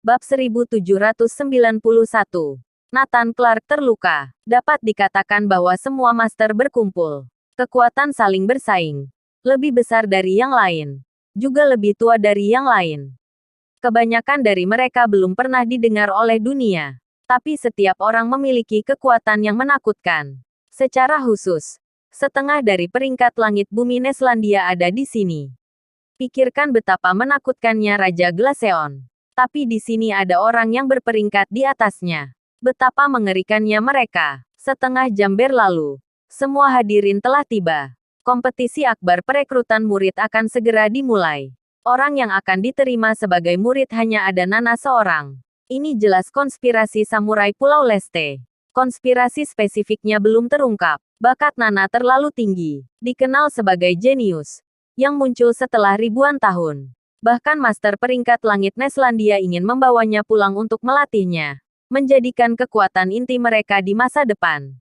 Bab 1791. Nathan Clark terluka. Dapat dikatakan bahwa semua master berkumpul. Kekuatan saling bersaing. Lebih besar dari yang lain. Juga lebih tua dari yang lain. Kebanyakan dari mereka belum pernah didengar oleh dunia. Tapi setiap orang memiliki kekuatan yang menakutkan. Secara khusus, setengah dari peringkat langit bumi Neslandia ada di sini. Pikirkan betapa menakutkannya Raja Glaceon. Tapi di sini ada orang yang berperingkat di atasnya. Betapa mengerikannya mereka. Setengah jam berlalu. Semua hadirin telah tiba. Kompetisi akbar perekrutan murid akan segera dimulai. Orang yang akan diterima sebagai murid hanya ada Nana seorang. Ini jelas konspirasi samurai Pulau Leste. Konspirasi spesifiknya belum terungkap. Bakat Nana terlalu tinggi. Dikenal sebagai jenius. Yang muncul setelah ribuan tahun. Bahkan master peringkat langit Neslandia ingin membawanya pulang untuk melatihnya. Menjadikan kekuatan inti mereka di masa depan.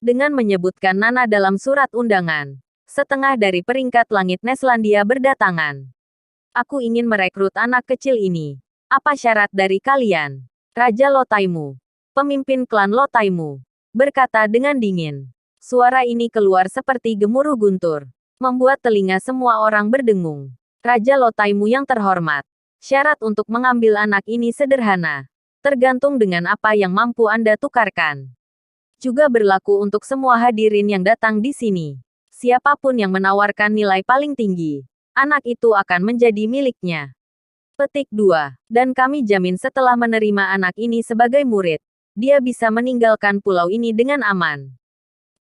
Dengan menyebutkan Nana dalam surat undangan. Setengah dari peringkat langit Neslandia berdatangan. Aku ingin merekrut anak kecil ini. Apa syarat dari kalian? Raja Lotaimu. Pemimpin klan Lotaimu. Berkata dengan dingin. Suara ini keluar seperti gemuruh guntur. Membuat telinga semua orang berdengung. Raja Lotaimu yang terhormat. Syarat untuk mengambil anak ini sederhana. Tergantung dengan apa yang mampu Anda tukarkan. Juga berlaku untuk semua hadirin yang datang di sini. Siapapun yang menawarkan nilai paling tinggi, anak itu akan menjadi miliknya. Petik 2. Dan kami jamin setelah menerima anak ini sebagai murid, dia bisa meninggalkan pulau ini dengan aman.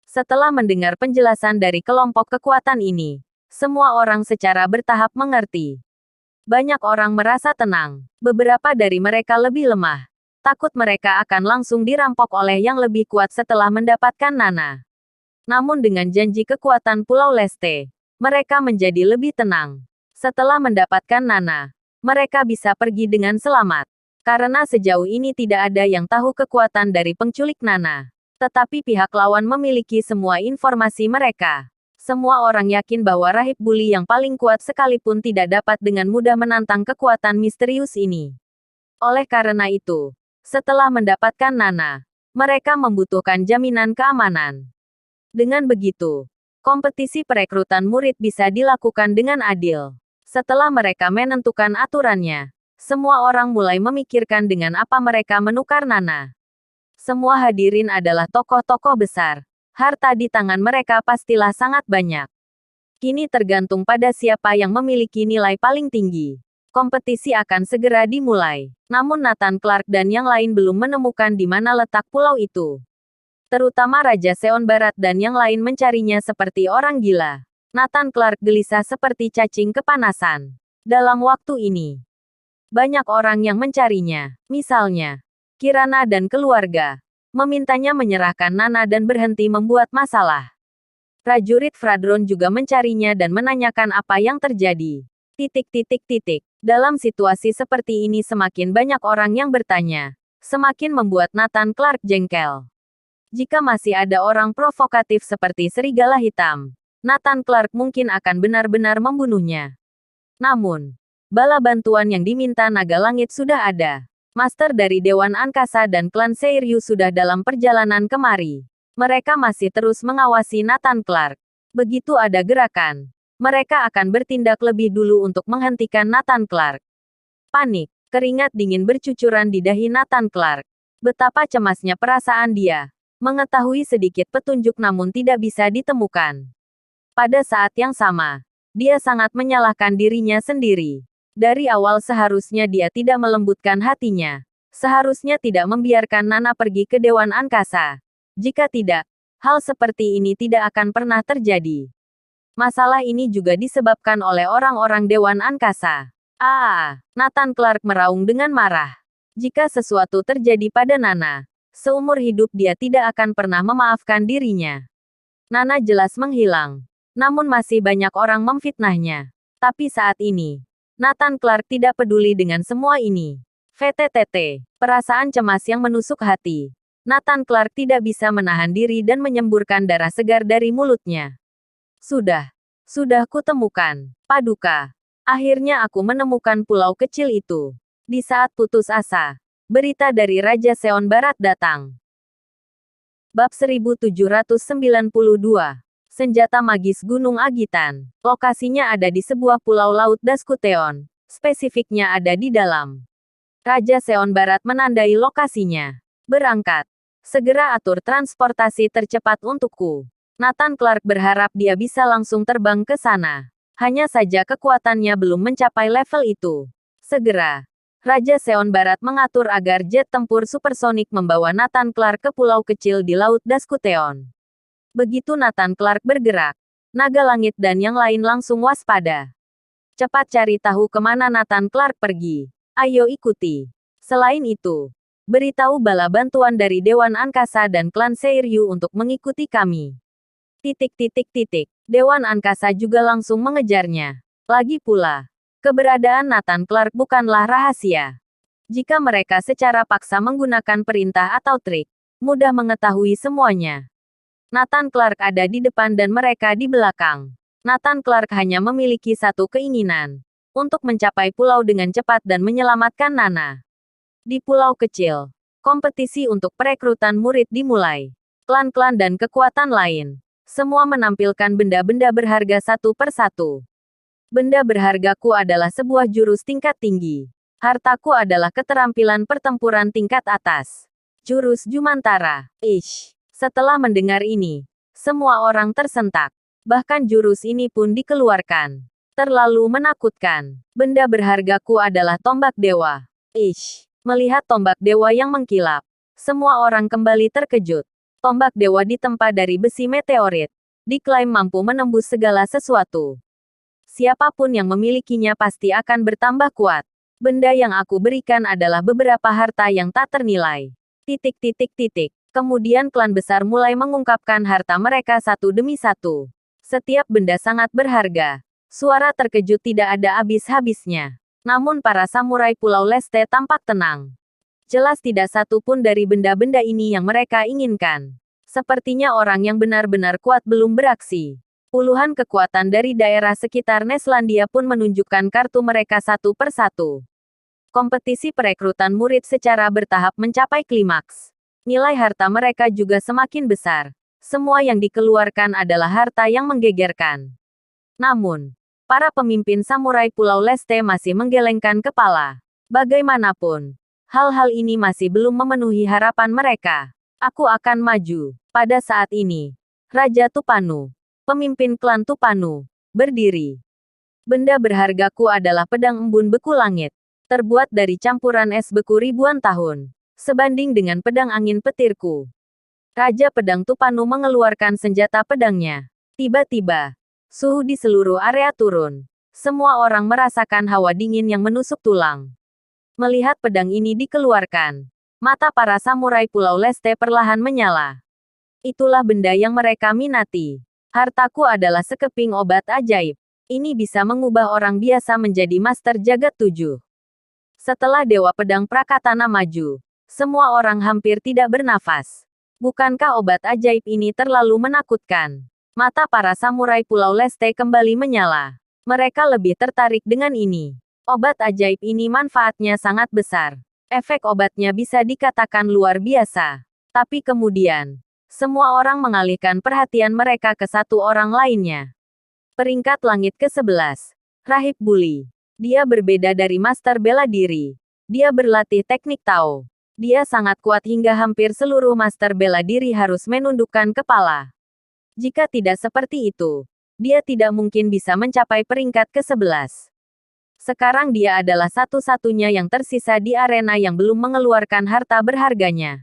Setelah mendengar penjelasan dari kelompok kekuatan ini, semua orang secara bertahap mengerti. Banyak orang merasa tenang. Beberapa dari mereka lebih lemah. Takut mereka akan langsung dirampok oleh yang lebih kuat setelah mendapatkan Nana. Namun dengan janji kekuatan Pulau Leste, mereka menjadi lebih tenang. Setelah mendapatkan Nana, mereka bisa pergi dengan selamat. Karena sejauh ini tidak ada yang tahu kekuatan dari penculik Nana. Tetapi pihak lawan memiliki semua informasi mereka. Semua orang yakin bahwa rahib Bully yang paling kuat sekalipun tidak dapat dengan mudah menantang kekuatan misterius ini. Oleh karena itu, setelah mendapatkan Nana, mereka membutuhkan jaminan keamanan. Dengan begitu, kompetisi perekrutan murid bisa dilakukan dengan adil. Setelah mereka menentukan aturannya, semua orang mulai memikirkan dengan apa mereka menukar Nana. Semua hadirin adalah tokoh-tokoh besar. Harta di tangan mereka pastilah sangat banyak. Kini tergantung pada siapa yang memiliki nilai paling tinggi. Kompetisi akan segera dimulai. Namun Nathan Clark dan yang lain belum menemukan di mana letak pulau itu. Terutama Raja Seon Barat dan yang lain mencarinya seperti orang gila. Nathan Clark gelisah seperti cacing kepanasan. Dalam waktu ini, banyak orang yang mencarinya. Misalnya, Kirana dan keluarga. Memintanya menyerahkan Nana dan berhenti membuat masalah. Prajurit Fradron juga mencarinya dan menanyakan apa yang terjadi. Dalam situasi seperti ini semakin banyak orang yang bertanya. Semakin membuat Nathan Clark jengkel. Jika masih ada orang provokatif seperti serigala hitam, Nathan Clark mungkin akan benar-benar membunuhnya. Namun, bala bantuan yang diminta naga langit sudah ada. Master dari Dewan Angkasa dan klan Seiryu sudah dalam perjalanan kemari. Mereka masih terus mengawasi Nathan Clark. Begitu ada gerakan, mereka akan bertindak lebih dulu untuk menghentikan Nathan Clark. Panik, keringat dingin bercucuran di dahi Nathan Clark. Betapa cemasnya perasaan dia. Mengetahui sedikit petunjuk namun tidak bisa ditemukan. Pada saat yang sama, dia sangat menyalahkan dirinya sendiri. Dari awal seharusnya dia tidak melembutkan hatinya. Seharusnya tidak membiarkan Nana pergi ke Dewan Angkasa. Jika tidak, hal seperti ini tidak akan pernah terjadi. Masalah ini juga disebabkan oleh orang-orang Dewan Angkasa. Nathan Clark meraung dengan marah. Jika sesuatu terjadi pada Nana, seumur hidup dia tidak akan pernah memaafkan dirinya. Nana jelas menghilang. Namun masih banyak orang memfitnahnya. Tapi saat ini, Nathan Clark tidak peduli dengan semua ini. VTTT. Perasaan cemas yang menusuk hati. Nathan Clark tidak bisa menahan diri dan menyemburkan darah segar dari mulutnya. Sudah kutemukan. Paduka. Akhirnya aku menemukan pulau kecil itu. Di saat putus asa, berita dari Raja Seon Barat datang. Bab 1792. Senjata magis Gunung Agitan. Lokasinya ada di sebuah pulau laut Daskuteon. Spesifiknya ada di dalam. Raja Seon Barat menandai lokasinya. Berangkat. Segera atur transportasi tercepat untukku. Nathan Clark berharap dia bisa langsung terbang ke sana. Hanya saja kekuatannya belum mencapai level itu. Segera. Raja Seon Barat mengatur agar jet tempur supersonik membawa Nathan Clark ke pulau kecil di Laut Daskuteon. Begitu Nathan Clark bergerak, naga langit dan yang lain langsung waspada. Cepat cari tahu kemana Nathan Clark pergi. Ayo ikuti. Selain itu, beritahu bala bantuan dari Dewan Angkasa dan klan Seiryu untuk mengikuti kami. Dewan Angkasa juga langsung mengejarnya. Lagi pula, keberadaan Nathan Clark bukanlah rahasia. Jika mereka secara paksa menggunakan perintah atau trik, mudah mengetahui semuanya. Nathan Clark ada di depan dan mereka di belakang. Nathan Clark hanya memiliki satu keinginan, untuk mencapai pulau dengan cepat dan menyelamatkan Nana. Di pulau kecil, kompetisi untuk perekrutan murid dimulai. Klan-klan dan kekuatan lain, semua menampilkan benda-benda berharga satu per satu. Benda berhargaku adalah sebuah jurus tingkat tinggi. Hartaku adalah keterampilan pertempuran tingkat atas. Jurus Jumantara. Setelah mendengar ini, semua orang tersentak. Bahkan jurus ini pun dikeluarkan. Terlalu menakutkan. Benda berhargaku adalah tombak dewa. Melihat tombak dewa yang mengkilap, semua orang kembali terkejut. Tombak dewa ditempa dari besi meteorit. Diklaim mampu menembus segala sesuatu. Siapapun yang memilikinya pasti akan bertambah kuat. Benda yang aku berikan adalah beberapa harta yang tak ternilai. Kemudian klan besar mulai mengungkapkan harta mereka satu demi satu. Setiap benda sangat berharga. Suara terkejut tidak ada habis-habisnya. Namun para samurai Pulau Leste tampak tenang. Jelas tidak satu pun dari benda-benda ini yang mereka inginkan. Sepertinya orang yang benar-benar kuat belum beraksi. Puluhan kekuatan dari daerah sekitar Neslandia pun menunjukkan kartu mereka satu per satu. Kompetisi perekrutan murid secara bertahap mencapai klimaks. Nilai harta mereka juga semakin besar. Semua yang dikeluarkan adalah harta yang menggegerkan. Namun, para pemimpin samurai Pulau Leste masih menggelengkan kepala. Bagaimanapun, hal-hal ini masih belum memenuhi harapan mereka. Aku akan maju. Pada saat ini, Raja Tupanu, pemimpin klan Tupanu, berdiri. Benda berhargaku adalah pedang embun beku langit. Terbuat dari campuran es beku ribuan tahun. Sebanding dengan pedang angin petirku. Raja Pedang Tupanu mengeluarkan senjata pedangnya. Tiba-tiba, suhu di seluruh area turun. Semua orang merasakan hawa dingin yang menusuk tulang. Melihat pedang ini dikeluarkan, mata para samurai Pulau Leste perlahan menyala. Itulah benda yang mereka minati. Hartaku adalah sekeping obat ajaib. Ini bisa mengubah orang biasa menjadi Master Jagat 7. Setelah Dewa Pedang Prakatana maju, semua orang hampir tidak bernafas. Bukankah obat ajaib ini terlalu menakutkan? Mata para samurai Pulau Leste kembali menyala. Mereka lebih tertarik dengan ini. Obat ajaib ini manfaatnya sangat besar. Efek obatnya bisa dikatakan luar biasa. Tapi kemudian, semua orang mengalihkan perhatian mereka ke satu orang lainnya. Peringkat langit ke-11. Rahib Bully. Dia berbeda dari Master Bela Diri. Dia berlatih teknik Tao. Dia sangat kuat hingga hampir seluruh Master Bela Diri harus menundukkan kepala. Jika tidak seperti itu, dia tidak mungkin bisa mencapai peringkat ke-11. Sekarang dia adalah satu-satunya yang tersisa di arena yang belum mengeluarkan harta berharganya.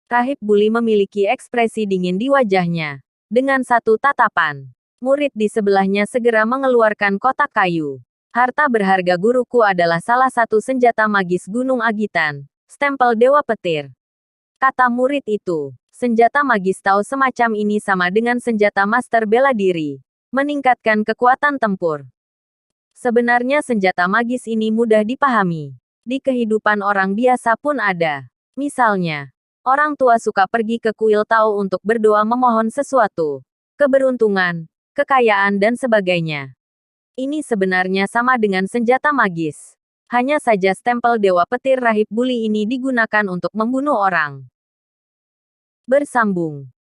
Rahib Bully memiliki ekspresi dingin di wajahnya. Dengan satu tatapan, murid di sebelahnya segera mengeluarkan kotak kayu. Harta berharga guruku adalah salah satu senjata magis Gunung Agitan, stempel Dewa Petir. Kata murid itu, senjata magis Tao semacam ini sama dengan senjata Master Bela Diri, meningkatkan kekuatan tempur. Sebenarnya senjata magis ini mudah dipahami. Di kehidupan orang biasa pun ada. Misalnya, orang tua suka pergi ke kuil Tao untuk berdoa memohon sesuatu. Keberuntungan, kekayaan dan sebagainya. Ini sebenarnya sama dengan senjata magis. Hanya saja stempel Dewa Petir Rahib Buli ini digunakan untuk membunuh orang. Bersambung.